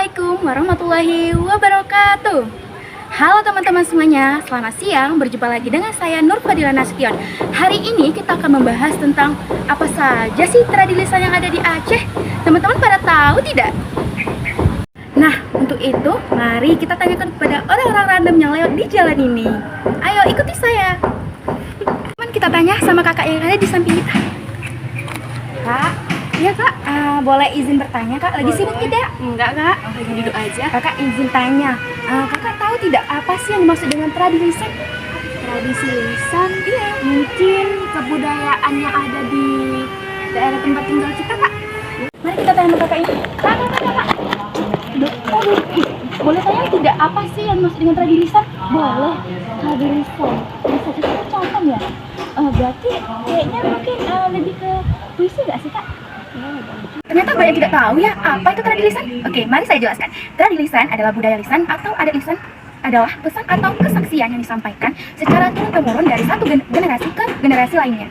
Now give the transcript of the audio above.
Assalamualaikum warahmatullahi wabarakatuh. Halo teman-teman semuanya, selamat siang. Berjumpa lagi dengan saya Nur Fadila Nasution. Hari ini kita akan membahas tentang apa saja sih tradisi lisan yang ada di Aceh. Teman-teman pada tahu tidak? Nah, untuk itu mari kita tanyakan kepada orang-orang random yang lewat di jalan ini. Ayo ikuti saya. Teman, kita tanya sama kakak yang ada di samping kita. Kak, iya kak, boleh izin bertanya kak? Lagi sibuk tidak? Enggak kak, lagi duduk aja. Kakak izin tanya, kakak tahu tidak apa sih yang dimaksud dengan tradisi lisan? Tradisi lisan, Iya. mungkin kebudayaan yang ada di daerah tempat tinggal kita kak. Mari kita tanya sama kakak ini. Kak. Boleh tanya tidak apa sih yang dimaksud dengan tradisi lisan? Boleh. Tradisi lisan. Bisa kita contoh ya? Berarti kayaknya mungkin lebih ke puisi nggak sih kak? Ternyata banyak tidak tahu ya apa itu tradisi lisan. Oke, mari saya jelaskan. Tradisi lisan adalah budaya lisan atau adat lisan adalah pesan atau kesaksian yang disampaikan secara turun-temurun dari satu generasi ke generasi lainnya.